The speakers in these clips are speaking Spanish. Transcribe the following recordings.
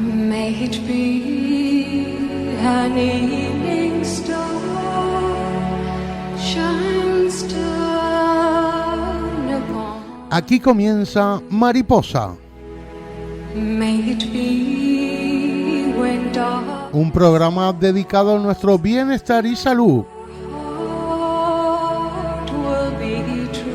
May it be an evening star, shines down upon. Aquí comienza Mariposa, May it be when dark un programa dedicado a nuestro bienestar y salud. heart will be true.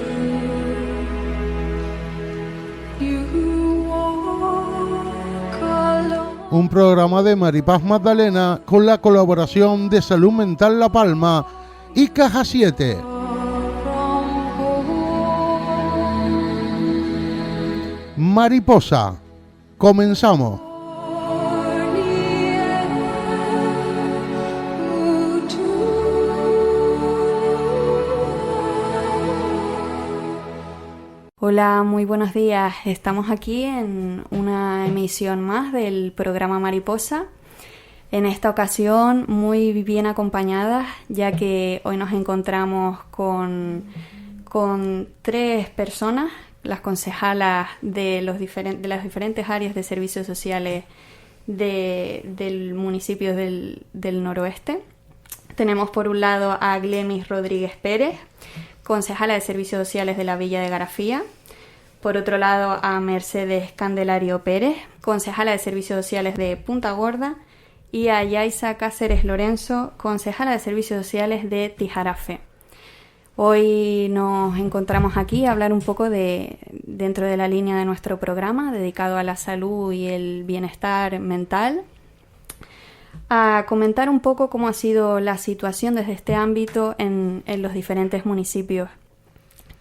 You walk alone. Un programa de Maripaz Magdalena con la colaboración de Salud Mental La Palma y Caja 7. Mariposa, comenzamos. Hola, muy buenos días. Estamos aquí en una emisión más del programa Mariposa. En esta ocasión muy bien acompañadas, ya que hoy nos encontramos con tres personas, las concejalas de las diferentes áreas de servicios sociales del municipio del noroeste. Tenemos por un lado a Glemis Rodríguez Pérez, concejala de Servicios Sociales de la Villa de Garafía. Por otro lado, a Mercedes Candelario Pérez, concejala de Servicios Sociales de Punta Gorda. Y a Yaisa Cáceres Lorenzo, concejala de Servicios Sociales de Tijarafe. Hoy nos encontramos aquí a hablar un poco dentro de la línea de nuestro programa, dedicado a la salud y el bienestar mental, a comentar un poco cómo ha sido la situación desde este ámbito en los diferentes municipios.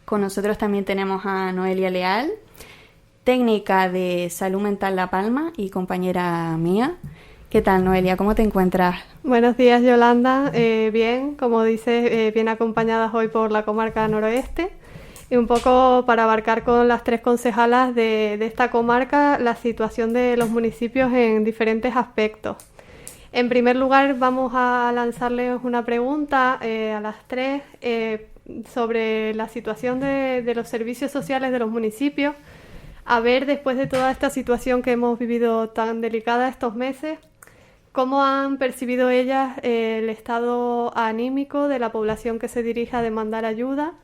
Con nosotros también tenemos a Noelia Leal, técnica de Salud Mental La Palma y compañera mía. ¿Qué tal, Noelia? ¿Cómo te encuentras? Buenos días, Yolanda. Bien, como dices, bien acompañadas hoy por la comarca noroeste. Y un poco para abarcar con las tres concejalas de esta comarca la situación de los municipios en diferentes aspectos. En primer lugar, vamos a lanzarles una pregunta a las tres sobre la situación de los servicios sociales de los municipios. A ver, después de toda esta situación que hemos vivido tan delicada estos meses, ¿cómo han percibido ellas el estado anímico de la población que se dirige a demandar ayuda?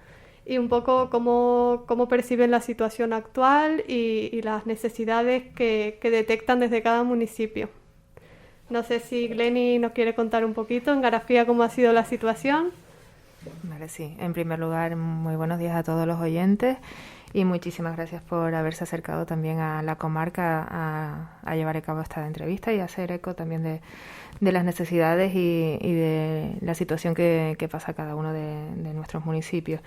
Y un poco cómo perciben la situación actual y las necesidades que detectan desde cada municipio. No sé si Glenny nos quiere contar un poquito en Garafía cómo ha sido la situación. Vale, sí. En primer lugar, muy buenos días a todos los oyentes y muchísimas gracias por haberse acercado también a la comarca a llevar a cabo esta entrevista y hacer eco también de las necesidades y de la situación que pasa cada uno de nuestros municipios.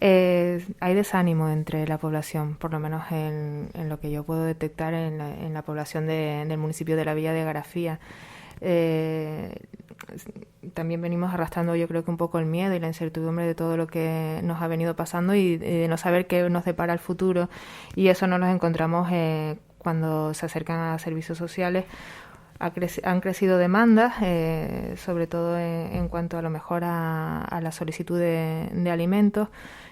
Hay desánimo entre la población, por lo menos en lo que yo puedo detectar en la población del municipio de la Villa de Garafía. También venimos arrastrando, yo creo que un poco el miedo y la incertidumbre de todo lo que nos ha venido pasando y de no saber qué nos depara el futuro, y eso no nos encontramos cuando se acercan a servicios sociales. Han crecido demandas, sobre todo en cuanto a lo mejor a la solicitud de alimentos,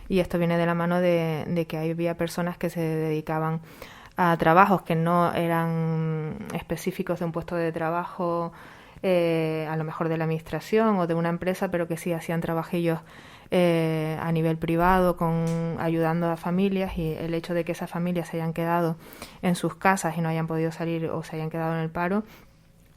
y esto viene de la mano de que había personas que se dedicaban a trabajos que no eran específicos de un puesto de trabajo, a lo mejor de la administración o de una empresa, pero que sí hacían trabajillos a nivel privado, ayudando a familias, y el hecho de que esas familias se hayan quedado en sus casas y no hayan podido salir o se hayan quedado en el paro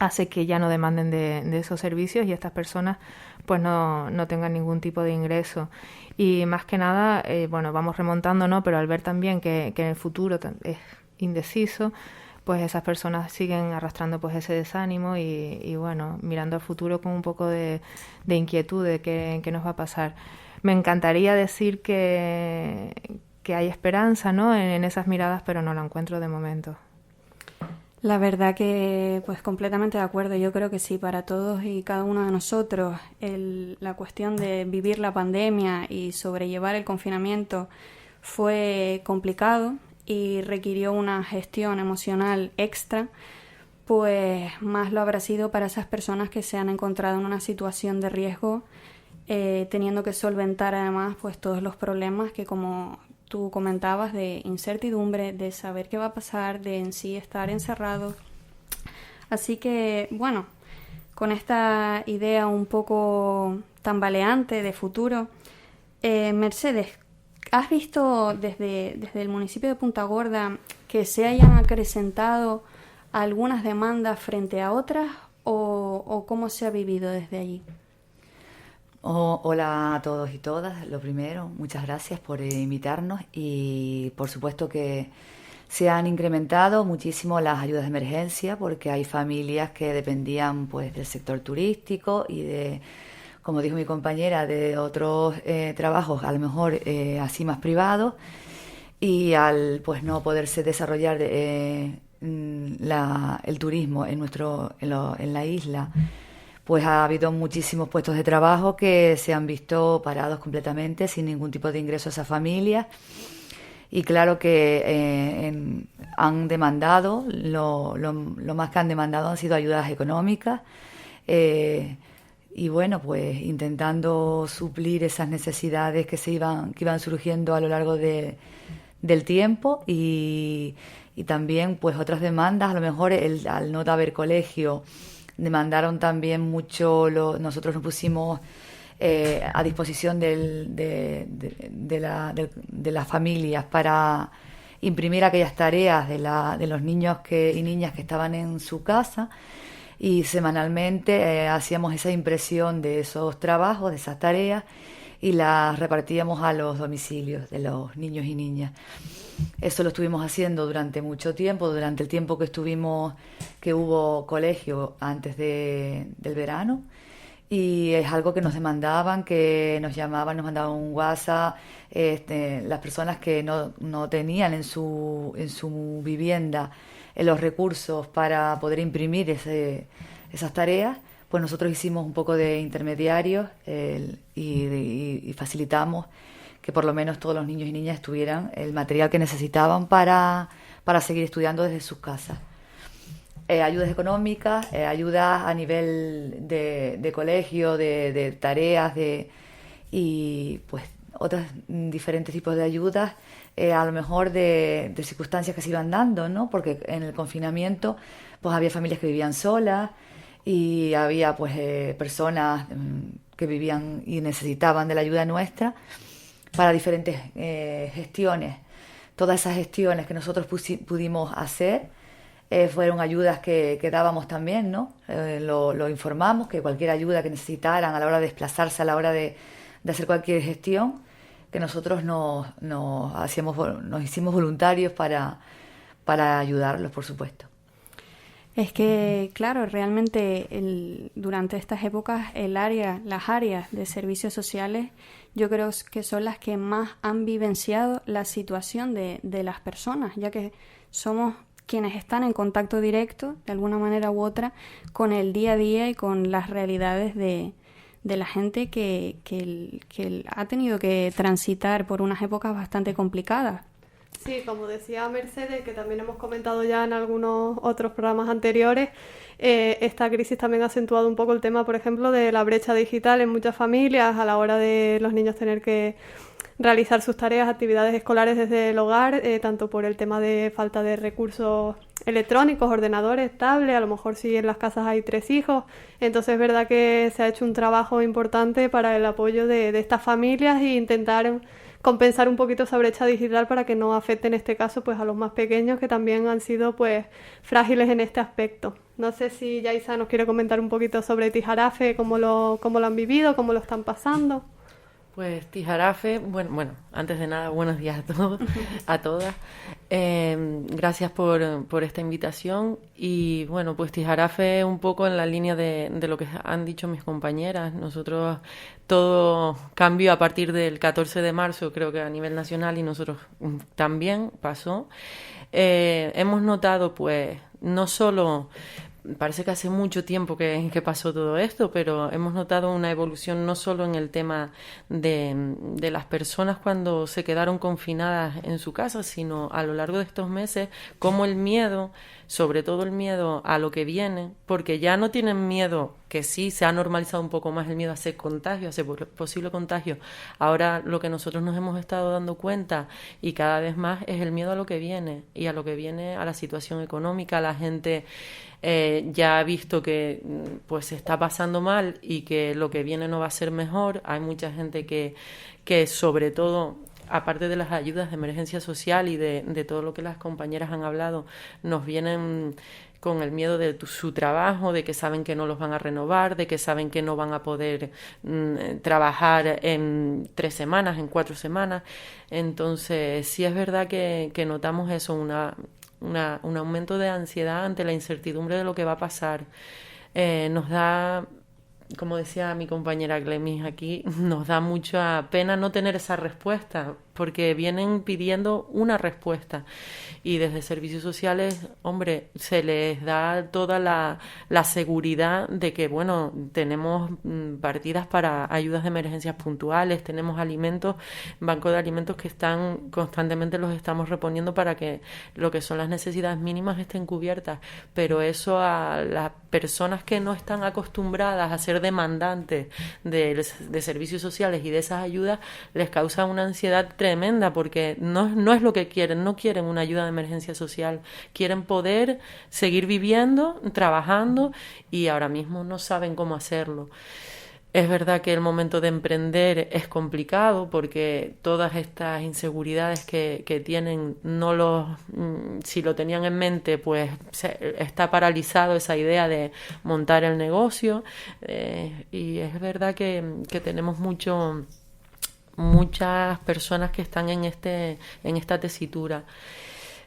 hace que ya no demanden de esos servicios y estas personas pues no tengan ningún tipo de ingreso. Y más que nada, vamos remontando, ¿no? Pero al ver también que en el futuro es indeciso, pues esas personas siguen arrastrando pues ese desánimo y bueno, mirando al futuro con un poco de inquietud de qué nos va a pasar. Me encantaría decir que hay esperanza, ¿no? en esas miradas, pero no la encuentro de momento. La verdad que pues completamente de acuerdo. Yo creo que sí, para todos y cada uno de nosotros la cuestión de vivir la pandemia y sobrellevar el confinamiento fue complicado y requirió una gestión emocional extra, pues más lo habrá sido para esas personas que se han encontrado en una situación de riesgo, teniendo que solventar además pues todos los problemas que, como tú comentabas, de incertidumbre, de saber qué va a pasar, de en sí estar encerrados, Así que, bueno, con esta idea un poco tambaleante de futuro, Mercedes, ¿has visto desde el municipio de Punta Gorda que se hayan acrecentado algunas demandas frente a otras o cómo se ha vivido desde allí? Hola a todos y todas. Lo primero, muchas gracias por invitarnos y por supuesto que se han incrementado muchísimo las ayudas de emergencia porque hay familias que dependían pues del sector turístico y de, como dijo mi compañera, de otros trabajos a lo mejor así más privados, y al pues no poderse desarrollar el turismo en la isla, pues ha habido muchísimos puestos de trabajo que se han visto parados completamente sin ningún tipo de ingreso a esas familias. Y claro que han demandado, lo más que han demandado han sido ayudas económicas, y bueno, pues intentando suplir esas necesidades que iban surgiendo a lo largo del tiempo, y también pues otras demandas, a lo mejor al no haber colegio, demandaron también mucho, nosotros nos pusimos a disposición de las familias para imprimir aquellas tareas de los niños y niñas que estaban en su casa, y semanalmente hacíamos esa impresión de esos trabajos, de esas tareas, y las repartíamos a los domicilios de los niños y niñas. Eso lo estuvimos haciendo durante mucho tiempo, durante el tiempo que hubo colegio antes del verano, y es algo que nos demandaban, que nos llamaban, nos mandaban un WhatsApp, las personas que no tenían en su vivienda los recursos para poder imprimir esas tareas, pues nosotros hicimos un poco de intermediarios y facilitamos que por lo menos todos los niños y niñas tuvieran el material que necesitaban para seguir estudiando desde sus casas. Ayudas económicas, ayudas a nivel de colegio, de tareas, y pues otros diferentes tipos de ayudas, a lo mejor de circunstancias que se iban dando, ¿no? Porque en el confinamiento pues había familias que vivían solas y había pues personas que vivían y necesitaban de la ayuda nuestra para diferentes gestiones. Todas esas gestiones que nosotros pudimos hacer fueron ayudas que dábamos también, ¿no? Lo informamos, que cualquier ayuda que necesitaran a la hora de desplazarse, a la hora de hacer cualquier gestión, que nosotros nos hicimos voluntarios para ayudarlos, por supuesto. Es que, claro, realmente durante estas épocas las áreas de servicios sociales, yo creo que son las que más han vivenciado la situación de las personas, ya que somos quienes están en contacto directo, de alguna manera u otra, con el día a día y con las realidades de la gente que ha tenido que transitar por unas épocas bastante complicadas. Sí, como decía Mercedes, que también hemos comentado ya en algunos otros programas anteriores, esta crisis también ha acentuado un poco el tema, por ejemplo, de la brecha digital en muchas familias a la hora de los niños tener que realizar sus tareas, actividades escolares desde el hogar, tanto por el tema de falta de recursos electrónicos, ordenadores, tablets, a lo mejor si en las casas hay 3 hijos, entonces es verdad que se ha hecho un trabajo importante para el apoyo de estas familias e intentar compensar un poquito esa brecha digital para que no afecte en este caso pues a los más pequeños, que también han sido pues frágiles en este aspecto. No sé si Yaisa nos quiere comentar un poquito sobre Tijarafe, cómo lo han vivido, cómo lo están pasando. Pues Tijarafe, bueno, antes de nada, buenos días a todos, a todas. Gracias por esta invitación. Y bueno, pues Tijarafe un poco en la línea de lo que han dicho mis compañeras. Nosotros todo cambió a partir del 14 de marzo, creo que a nivel nacional, y nosotros también pasó. Hemos notado pues no solo... Parece que hace mucho tiempo que pasó todo esto, pero hemos notado una evolución no solo en el tema de las personas cuando se quedaron confinadas en su casa, sino a lo largo de estos meses, como el miedo, sobre todo el miedo a lo que viene, porque ya no tienen miedo que sí se ha normalizado un poco más el miedo a ese contagio, a ese posible contagio. Ahora lo que nosotros nos hemos estado dando cuenta y cada vez más es el miedo a lo que viene, y a lo que viene, a la situación económica. La gente ya ha visto que pues se está pasando mal y que lo que viene no va a ser mejor. Hay mucha gente que sobre todo, aparte de las ayudas de emergencia social y de todo lo que las compañeras han hablado, nos vienen con el miedo de su trabajo, de que saben que no los van a renovar, de que saben que no van a poder trabajar en 3 semanas, en 4 semanas. Entonces, sí es verdad que notamos eso, un aumento de ansiedad ante la incertidumbre de lo que va a pasar. Nos da, como decía mi compañera Glemis aquí, nos da mucha pena no tener esa respuesta, porque vienen pidiendo una respuesta, y desde servicios sociales, hombre, se les da toda la seguridad de que, bueno, tenemos partidas para ayudas de emergencias puntuales, tenemos alimentos, banco de alimentos que están constantemente, los estamos reponiendo para que lo que son las necesidades mínimas estén cubiertas, pero eso a las personas que no están acostumbradas a ser demandantes de servicios sociales y de esas ayudas, les causa una ansiedad tremenda, porque no es lo que quieren, no quieren una ayuda de emergencia social, quieren poder seguir viviendo, trabajando, y ahora mismo no saben cómo hacerlo. Es verdad que el momento de emprender es complicado, porque todas estas inseguridades que tienen, si lo tenían en mente, pues está paralizado esa idea de montar el negocio, y es verdad que tenemos muchas personas que están en esta tesitura.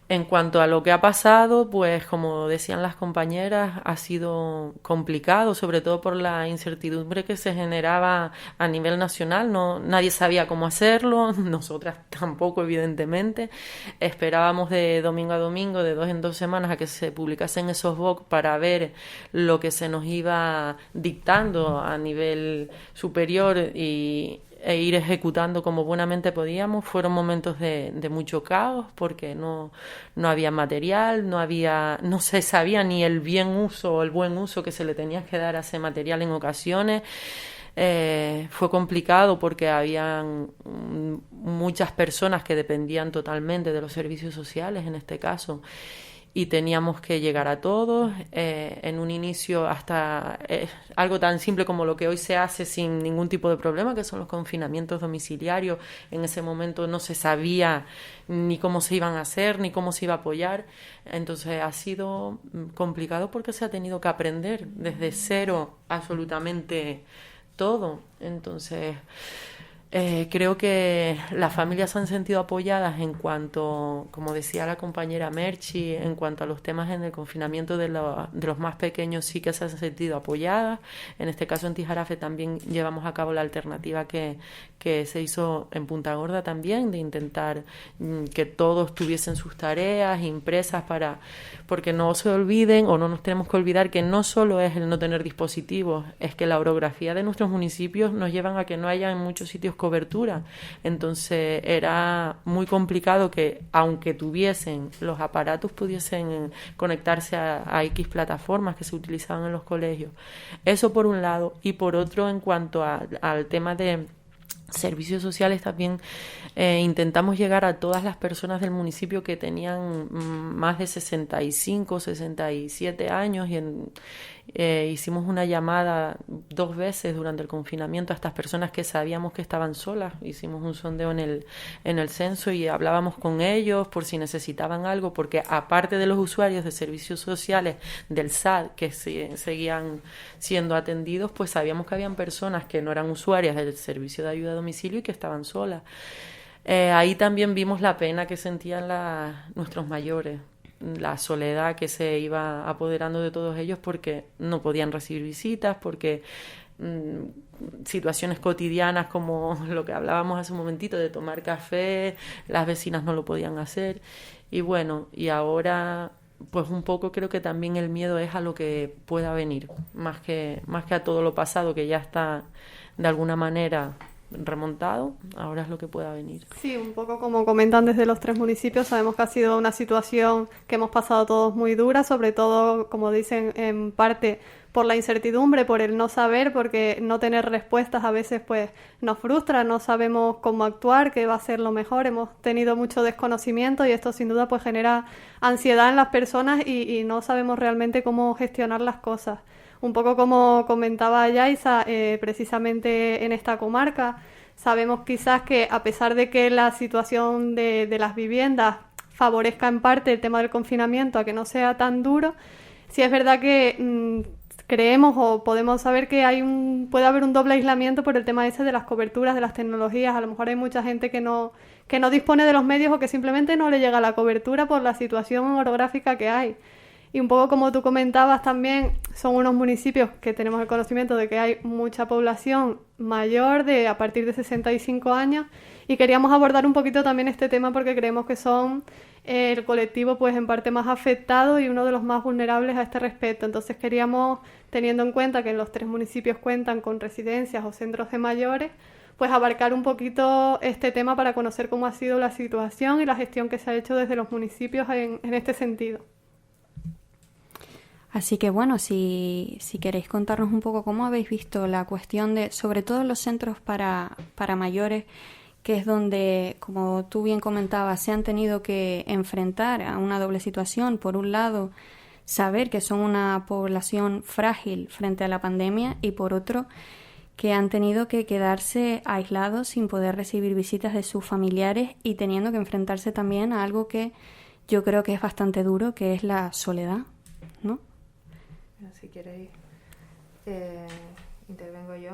En cuanto a lo que ha pasado, pues como decían las compañeras, ha sido complicado, sobre todo por la incertidumbre que se generaba a nivel nacional. Nadie sabía cómo hacerlo, nosotras tampoco, evidentemente. Esperábamos de domingo a domingo, de 2 en 2 semanas, a que se publicasen esos VOC para ver lo que se nos iba dictando a nivel superior e ir ejecutando como buenamente podíamos. Fueron momentos de mucho caos, porque no había material, no se sabía ni el bien uso o el buen uso que se le tenía que dar a ese material en ocasiones. Fue complicado porque habían muchas personas que dependían totalmente de los servicios sociales, en este caso, y teníamos que llegar a todos. En un inicio, hasta algo tan simple como lo que hoy se hace sin ningún tipo de problema, que son los confinamientos domiciliarios. En ese momento no se sabía ni cómo se iban a hacer, ni cómo se iba a apoyar. Entonces ha sido complicado, porque se ha tenido que aprender desde cero absolutamente todo. Entonces creo que las familias se han sentido apoyadas en cuanto, como decía la compañera Merchi, en cuanto a los temas en el confinamiento de los más pequeños, sí que se han sentido apoyadas. En este caso en Tijarafe también llevamos a cabo la alternativa que se hizo en Punta Gorda también, de intentar que todos tuviesen sus tareas impresas, porque no se olviden, o no nos tenemos que olvidar, que no solo es el no tener dispositivos, es que la orografía de nuestros municipios nos llevan a que no haya en muchos sitios cobertura. Entonces era muy complicado que, aunque tuviesen los aparatos, pudiesen conectarse a X plataformas que se utilizaban en los colegios. Eso por un lado. Y por otro, en cuanto al tema de servicios sociales, también intentamos llegar a todas las personas del municipio que tenían más de 65, 67 años, y hicimos una llamada 2 veces durante el confinamiento a estas personas que sabíamos que estaban solas. Hicimos un sondeo en el censo y hablábamos con ellos por si necesitaban algo, porque aparte de los usuarios de servicios sociales del SAD que seguían siendo atendidos, pues sabíamos que habían personas que no eran usuarias del servicio de ayuda a domicilio y que estaban solas. Ahí también vimos la pena que sentían nuestros mayores, la soledad que se iba apoderando de todos ellos, porque no podían recibir visitas, porque situaciones cotidianas como lo que hablábamos hace un momentito de tomar café, las vecinas no lo podían hacer. Y bueno, y ahora pues un poco creo que también el miedo es a lo que pueda venir, más que a todo lo pasado, que ya está de alguna manera remontado, ahora es lo que pueda venir. Sí, un poco como comentan desde los 3 municipios, sabemos que ha sido una situación que hemos pasado todos muy dura, sobre todo, como dicen, en parte por la incertidumbre, por el no saber, porque no tener respuestas a veces pues nos frustra, no sabemos cómo actuar, qué va a ser lo mejor, hemos tenido mucho desconocimiento y esto sin duda pues genera ansiedad en las personas y no sabemos realmente cómo gestionar las cosas. Un poco como comentaba Yaiza, precisamente en esta comarca, sabemos quizás que a pesar de que la situación de las viviendas favorezca en parte el tema del confinamiento a que no sea tan duro, sí es verdad que creemos o podemos saber que puede haber un doble aislamiento por el tema ese de las coberturas, de las tecnologías. A lo mejor hay mucha gente que no dispone de los medios o que simplemente no le llega la cobertura por la situación orográfica que hay. Y un poco como tú comentabas también, son unos municipios que tenemos el conocimiento de que hay mucha población mayor a partir de 65 años y queríamos abordar un poquito también este tema porque creemos que son el colectivo pues en parte más afectado y uno de los más vulnerables a este respecto. Entonces queríamos, teniendo en cuenta que en los 3 municipios cuentan con residencias o centros de mayores, pues abarcar un poquito este tema para conocer cómo ha sido la situación y la gestión que se ha hecho desde los municipios en este sentido. Así que bueno, si queréis contarnos un poco cómo habéis visto la cuestión de, sobre todo los centros para mayores, que es donde, como tú bien comentabas, se han tenido que enfrentar a una doble situación. Por un lado, saber que son una población frágil frente a la pandemia y por otro, que han tenido que quedarse aislados sin poder recibir visitas de sus familiares y teniendo que enfrentarse también a algo que yo creo que es bastante duro, que es la soledad, ¿no? Si queréis, intervengo yo.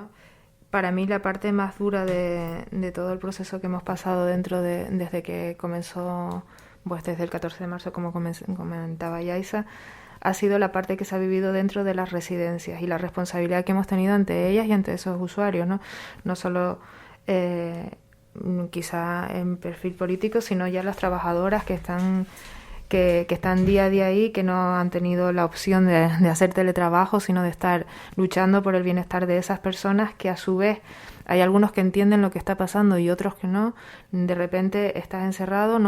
Para mí la parte más dura de todo el proceso que hemos pasado desde que comenzó, pues desde el 14 de marzo, como comentaba Yaiza, ha sido la parte que se ha vivido dentro de las residencias y la responsabilidad que hemos tenido ante ellas y ante esos usuarios, ¿no? No solo quizá en perfil político, sino ya las trabajadoras que están día a día ahí, que no han tenido la opción de hacer teletrabajo, sino de estar luchando por el bienestar de esas personas, que a su vez hay algunos que entienden lo que está pasando y otros que no. De repente estás encerrado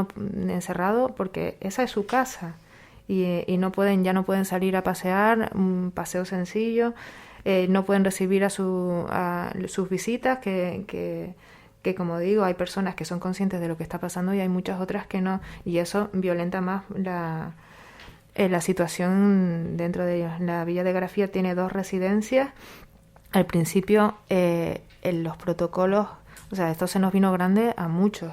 porque esa es su casa y ya no pueden salir a pasear, un paseo sencillo, no pueden recibir a sus visitas, que como digo, hay personas que son conscientes de lo que está pasando y hay muchas otras que no, y eso violenta más la situación dentro de ellos. La Villa de Grafía tiene 2 residencias. Al principio, en los protocolos, o sea, esto se nos vino grande a muchos,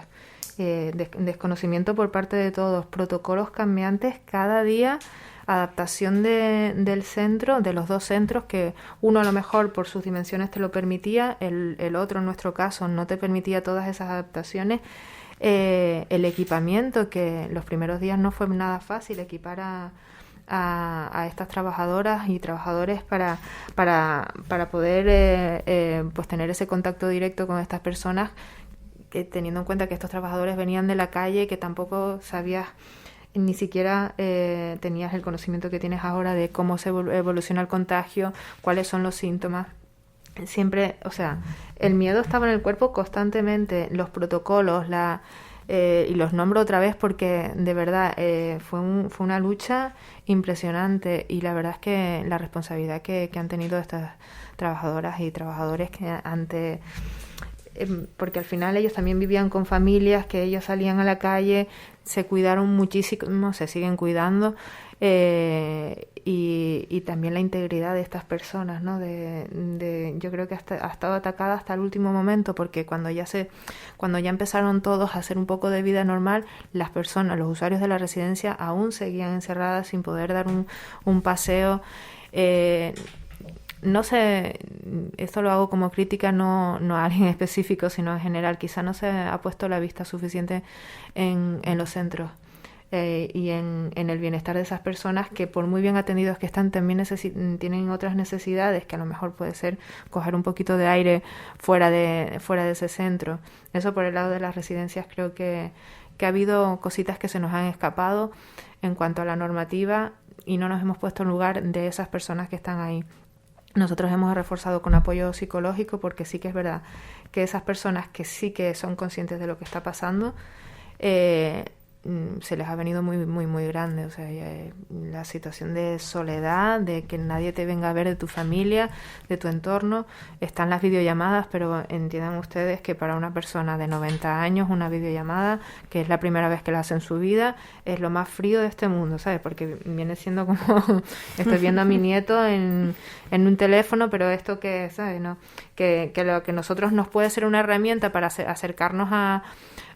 desconocimiento por parte de todos, protocolos cambiantes cada día, adaptación del centro, de los 2 centros, que uno a lo mejor por sus dimensiones te lo permitía, el otro en nuestro caso no te permitía todas esas adaptaciones. El equipamiento, que los primeros días no fue nada fácil equipar a estas trabajadoras y trabajadores para poder pues tener ese contacto directo con estas personas, teniendo en cuenta que estos trabajadores venían de la calle, que tampoco sabías ni siquiera tenías el conocimiento que tienes ahora de cómo se evoluciona el contagio, cuáles son los síntomas. Siempre, o sea, el miedo estaba en el cuerpo constantemente, los protocolos, y los nombro otra vez porque de verdad fue una lucha impresionante, y la verdad es que la responsabilidad que han tenido estas trabajadoras y trabajadores porque al final ellos también vivían con familias, que ellos salían a la calle, se cuidaron muchísimo, se siguen cuidando, y también la integridad de estas personas, ¿no? Yo creo que ha estado atacada hasta el último momento, porque cuando ya empezaron todos a hacer un poco de vida normal, las personas, los usuarios de la residencia aún seguían encerradas sin poder dar un paseo. No sé, esto lo hago como crítica no a alguien específico, sino en general. Quizá no se ha puesto la vista suficiente en los centros y en el bienestar de esas personas, que por muy bien atendidos que están, también tienen otras necesidades, que a lo mejor puede ser coger un poquito de aire fuera de ese centro. Eso por el lado de las residencias. Creo que ha habido cositas que se nos han escapado en cuanto a la normativa y no nos hemos puesto en lugar de esas personas que están ahí. Nosotros hemos reforzado con apoyo psicológico, porque sí que es verdad que esas personas que sí que son conscientes de lo que está pasando, se les ha venido muy, muy, muy grande. O sea, la situación de soledad, de que nadie te venga a ver de tu familia, de tu entorno. Están las videollamadas, pero entiendan ustedes que para una persona de 90 años una videollamada, que es la primera vez que la hace en su vida, es lo más frío de este mundo, ¿sabes? Porque viene siendo como estoy viendo a mi nieto en un teléfono, pero esto que, ¿sabes? ¿No? Que lo que nosotros nos puede ser una herramienta para acercarnos a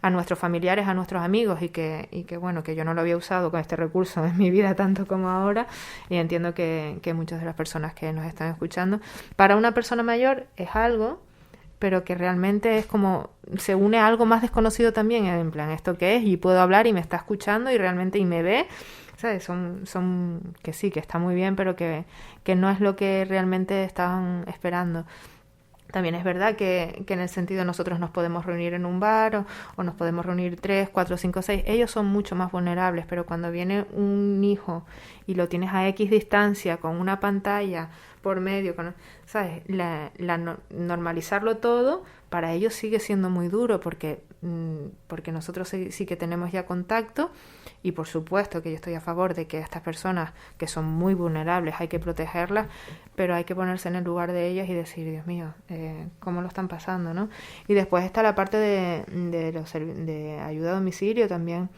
nuestros familiares, a nuestros amigos, y que bueno, que yo no lo había usado con este recurso en mi vida tanto como ahora, y entiendo que muchas de las personas que nos están escuchando, para una persona mayor es algo, pero que realmente es como, se une a algo más desconocido también, en plan, ¿esto qué es? Y puedo hablar y me está escuchando y realmente y me ve, ¿sabes? Son que sí, que está muy bien, pero que no es lo que realmente estaban esperando. También es verdad que en el sentido nosotros nos podemos reunir en un bar o nos podemos reunir 3, 4, 5, 6. Ellos son mucho más vulnerables, pero cuando viene un hijo y lo tienes a X distancia con una pantalla por medio, ¿sabes? Normalizarlo todo para ellos sigue siendo muy duro porque nosotros sí que tenemos ya contacto y por supuesto que yo estoy a favor de que estas personas que son muy vulnerables hay que protegerlas, pero hay que ponerse en el lugar de ellas y decir, Dios mío, ¿cómo lo están pasando, no? Y después está la parte de ayuda a domicilio también.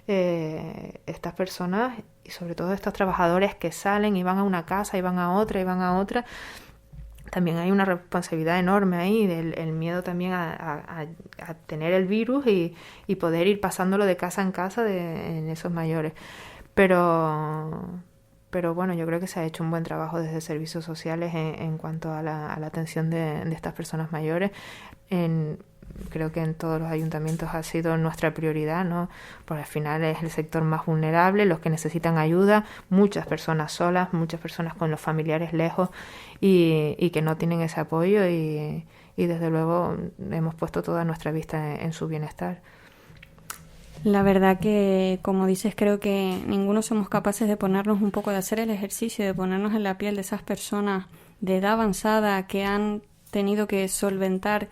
Estas personas y sobre todo estos trabajadores que salen y van a una casa y van a otra y van a otra, también hay una responsabilidad enorme ahí, el miedo también a tener el virus y poder ir pasándolo de casa en casa en esos mayores. Pero bueno, yo creo que se ha hecho un buen trabajo desde servicios sociales en cuanto a la atención de estas personas mayores. Creo que en todos los ayuntamientos ha sido nuestra prioridad, ¿no? Porque al final es el sector más vulnerable, los que necesitan ayuda, muchas personas solas, muchas personas con los familiares lejos y que no tienen ese apoyo y desde luego hemos puesto toda nuestra vista en su bienestar. La verdad que, como dices, creo que ninguno somos capaces de ponernos un poco, de hacer el ejercicio, de ponernos en la piel de esas personas de edad avanzada que han tenido que solventar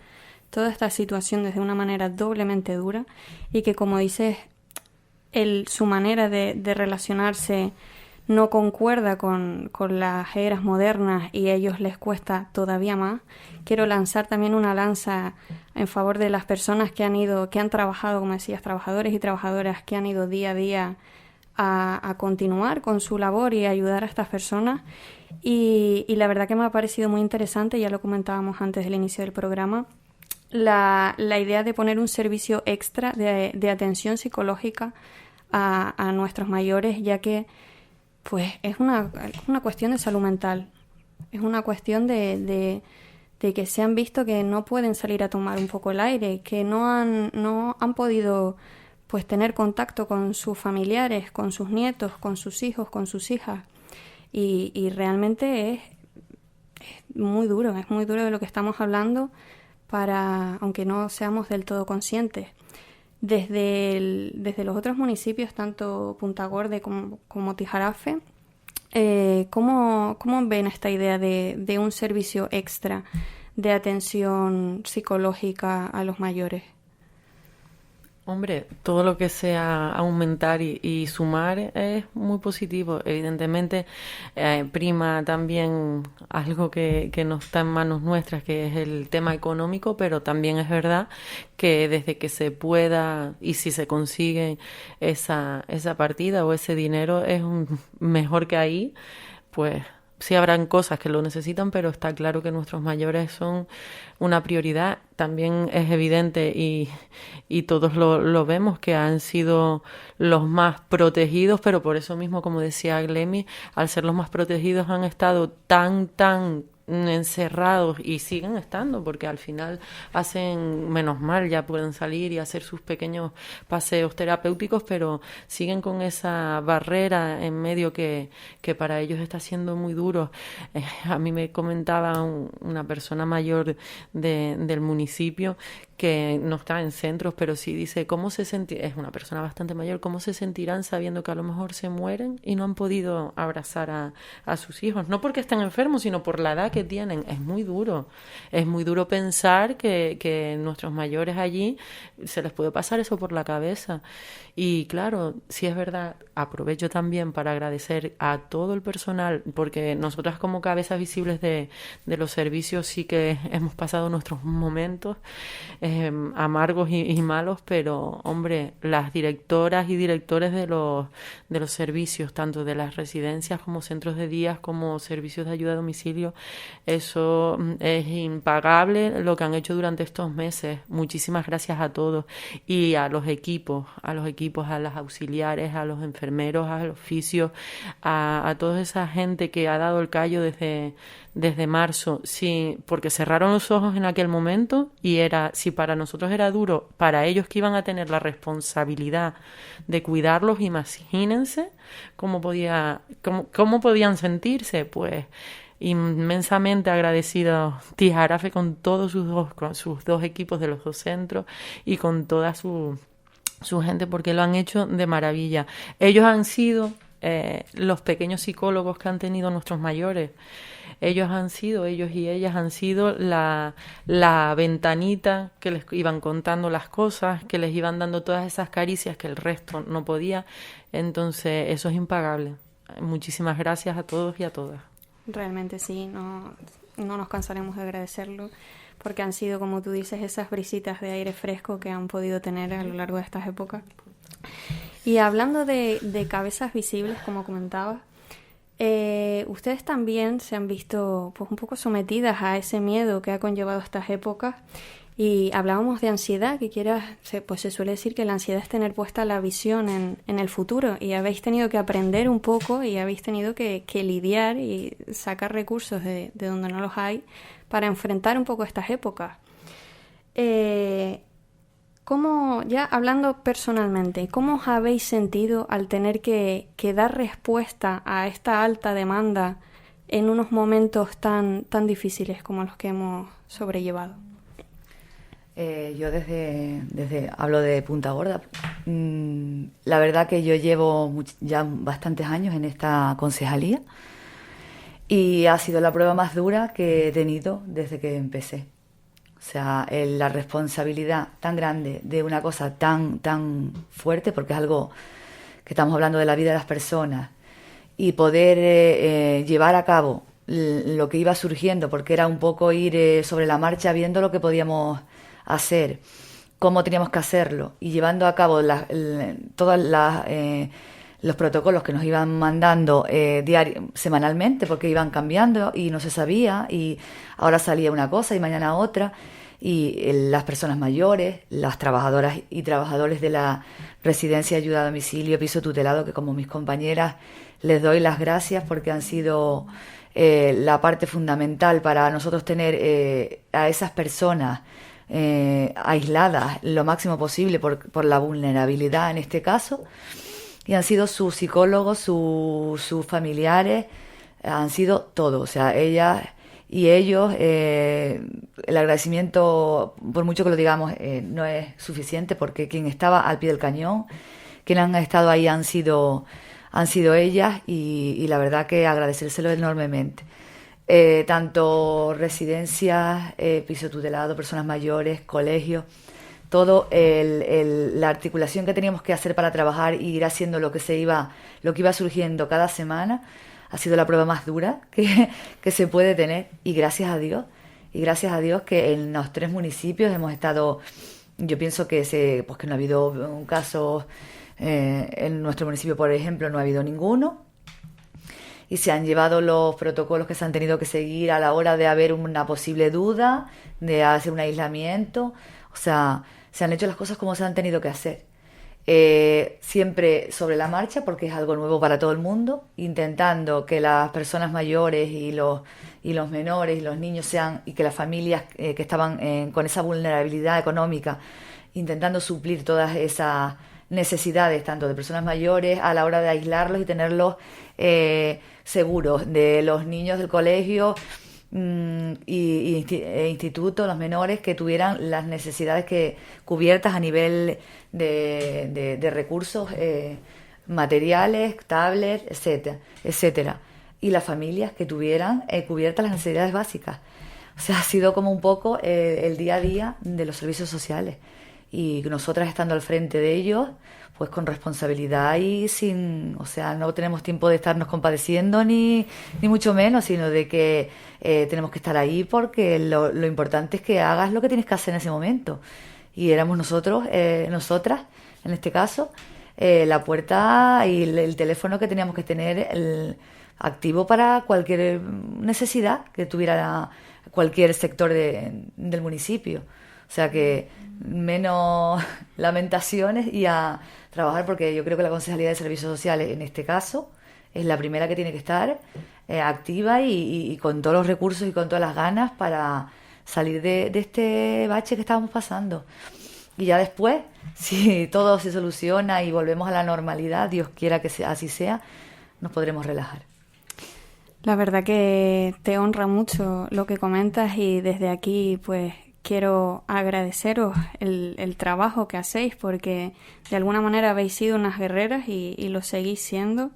toda esta situación desde una manera doblemente dura y que, como dices, su manera de relacionarse no concuerda con las eras modernas y a ellos les cuesta todavía más. Quiero lanzar también una lanza en favor de las personas que han trabajado, como decías, trabajadores y trabajadoras que han ido día a día a continuar con su labor y a ayudar a estas personas. Y la verdad que me ha parecido muy interesante, ya lo comentábamos antes del inicio del programa, la idea de poner un servicio extra de atención psicológica a nuestros mayores, ya que pues es una cuestión de salud mental, es una cuestión de que se han visto que no pueden salir a tomar un poco el aire, que no han podido pues tener contacto con sus familiares, con sus nietos, con sus hijos, con sus hijas, y realmente es muy duro de lo que estamos hablando, aunque no seamos del todo conscientes. Desde los otros municipios, tanto Punta Gorda como Tijarafe, ¿cómo ven esta idea de un servicio extra de atención psicológica a los mayores? Hombre, todo lo que sea aumentar y sumar es muy positivo. Evidentemente, prima también algo que no está en manos nuestras, que es el tema económico, pero también es verdad que desde que se pueda y si se consigue esa partida o ese dinero es mejor que ahí, pues sí habrán cosas que lo necesitan, pero está claro que nuestros mayores son una prioridad. También es evidente y todos lo vemos que han sido los más protegidos, pero por eso mismo, como decía Glemi, al ser los más protegidos han estado tan encerrados y siguen estando, porque al final hacen, menos mal, ya pueden salir y hacer sus pequeños paseos terapéuticos, pero siguen con esa barrera en medio que para ellos está siendo muy duro. A mí me comentaba una persona mayor del municipio que no está en centros, pero sí dice cómo se sentirá, es una persona bastante mayor, cómo se sentirán sabiendo que a lo mejor se mueren y no han podido abrazar a sus hijos, no porque estén enfermos, sino por la edad que tienen. Es muy duro pensar que nuestros mayores allí se les puede pasar eso por la cabeza. Y claro, sí es verdad, aprovecho también para agradecer a todo el personal, porque nosotras como cabezas visibles de los servicios sí que hemos pasado nuestros momentos amargos y malos, pero hombre, las directoras y directores de los servicios, tanto de las residencias como centros de días, como servicios de ayuda a domicilio, eso es impagable lo que han hecho durante estos meses. Muchísimas gracias a todos y a los equipos, a las auxiliares, a los enfermeros, al oficio, a toda esa gente que ha dado el callo desde marzo, sí, porque cerraron los ojos en aquel momento y si para nosotros era duro, para ellos que iban a tener la responsabilidad de cuidarlos, imagínense cómo podían sentirse. Pues inmensamente agradecido Tijarafe con todos sus dos equipos de los dos centros y con toda su gente, porque lo han hecho de maravilla. Ellos han sido los pequeños psicólogos que han tenido nuestros mayores. Ellos y ellas han sido la ventanita que les iban contando las cosas, que les iban dando todas esas caricias que el resto no podía. Entonces, eso es impagable. Muchísimas gracias a todos y a todas. Realmente sí, no nos cansaremos de agradecerlo, porque han sido, como tú dices, esas brisitas de aire fresco que han podido tener a lo largo de estas épocas. Y hablando de cabezas visibles, como comentabas, ustedes también se han visto pues un poco sometidas a ese miedo que ha conllevado estas épocas. Y hablábamos de ansiedad, pues se suele decir que la ansiedad es tener puesta la visión en el futuro, y habéis tenido que aprender un poco y habéis tenido que lidiar y sacar recursos de donde no los hay para enfrentar un poco estas épocas. ¿Cómo, ya hablando personalmente, cómo os habéis sentido al tener que dar respuesta a esta alta demanda en unos momentos tan difíciles como los que hemos sobrellevado? Yo desde hablo de Punta Gorda. La verdad que yo llevo ya bastantes años en esta concejalía y ha sido la prueba más dura que he tenido desde que empecé. O sea, la responsabilidad tan grande de una cosa tan fuerte, porque es algo que estamos hablando de la vida de las personas, y poder llevar a cabo lo que iba surgiendo, porque era un poco ir sobre la marcha viendo lo que podíamos hacer, cómo teníamos que hacerlo, y llevando a cabo todos los protocolos que nos iban mandando semanalmente, porque iban cambiando y no se sabía, y ahora salía una cosa y mañana otra, y las personas mayores, las trabajadoras y trabajadores de la residencia de ayuda a domicilio, piso tutelado, que como mis compañeras les doy las gracias porque han sido la parte fundamental para nosotros tener a esas personas aisladas lo máximo posible por la vulnerabilidad en este caso, y han sido sus psicólogos, sus familiares, han sido todo. O sea, ellas y ellos, el agradecimiento, por mucho que lo digamos, no es suficiente, porque quien estaba al pie del cañón, quienes han estado ahí han sido ellas, y la verdad que agradecérselo enormemente. Tanto residencias, piso tutelado, personas mayores, colegios, todo la articulación que teníamos que hacer para trabajar y ir haciendo lo que iba surgiendo cada semana, ha sido la prueba más dura que se puede tener, y gracias a Dios que en los 3 municipios hemos estado, yo pienso que no ha habido casos, en nuestro municipio por ejemplo no ha habido ninguno, y se han llevado los protocolos que se han tenido que seguir a la hora de haber una posible duda, de hacer un aislamiento. O sea, se han hecho las cosas como se han tenido que hacer. Siempre sobre la marcha, porque es algo nuevo para todo el mundo, intentando que las personas mayores y los menores y los niños y que las familias que estaban con esa vulnerabilidad económica, intentando suplir todas esas necesidades, tanto de personas mayores a la hora de aislarlos y tenerlos seguros, de los niños del colegio instituto, los menores, que tuvieran las necesidades cubiertas a nivel de recursos materiales, tablets, etcétera. y las familias que tuvieran cubiertas las necesidades básicas. O sea, ha sido como un poco el día a día de los servicios sociales. Y nosotras estando al frente de ellos, pues con responsabilidad y sin... O sea, no tenemos tiempo de estarnos compadeciendo ni mucho menos, sino de que tenemos que estar ahí porque lo importante es que hagas lo que tienes que hacer en ese momento. Y éramos nosotras, en este caso, la puerta y el teléfono que teníamos que tener activo para cualquier necesidad que tuviera cualquier sector del municipio. O sea que menos lamentaciones y a trabajar, porque yo creo que la Concejalía de Servicios Sociales en este caso es la primera que tiene que estar activa y con todos los recursos y con todas las ganas para salir de este bache que estábamos pasando. Y ya después, si todo se soluciona y volvemos a la normalidad, Dios quiera que así sea, nos podremos relajar. La verdad que te honra mucho lo que comentas y desde aquí pues quiero agradeceros el trabajo que hacéis, porque de alguna manera habéis sido unas guerreras y lo seguís siendo.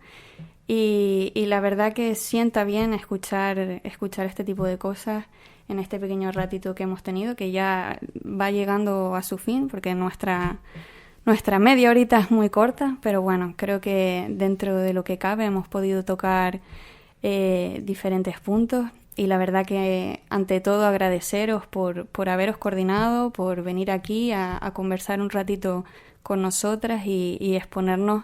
Y la verdad que sienta bien escuchar este tipo de cosas en este pequeño ratito que hemos tenido, que ya va llegando a su fin, porque nuestra media horita es muy corta, pero bueno, creo que dentro de lo que cabe hemos podido tocar diferentes puntos. Y la verdad que ante todo agradeceros por haberos coordinado, por venir aquí a conversar un ratito con nosotras y exponernos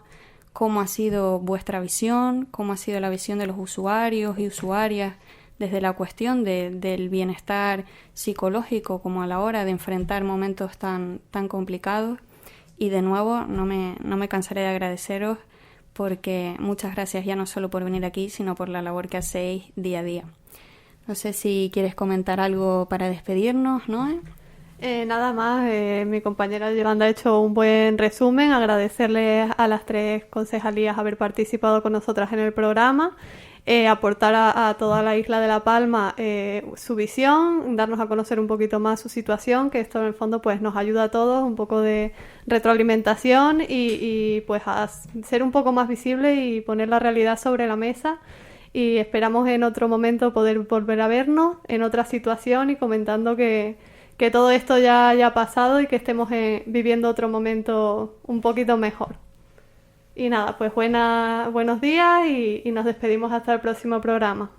cómo ha sido vuestra visión, cómo ha sido la visión de los usuarios y usuarias desde la cuestión del bienestar psicológico como a la hora de enfrentar momentos tan complicados. Y de nuevo no me cansaré de agradeceros, porque muchas gracias ya no solo por venir aquí, sino por la labor que hacéis día a día. No sé si quieres comentar algo para despedirnos, ¿no? Nada más, mi compañera Yolanda ha hecho un buen resumen. Agradecerles a las 3 concejalías haber participado con nosotras en el programa, aportar a toda la isla de La Palma su visión, darnos a conocer un poquito más su situación, que esto en el fondo pues nos ayuda a todos, un poco de retroalimentación y pues a ser un poco más visible y poner la realidad sobre la mesa. Y esperamos en otro momento poder volver a vernos en otra situación y comentando que todo esto ya haya pasado y que estemos viviendo otro momento un poquito mejor. Y nada, pues buenos días y nos despedimos hasta el próximo programa.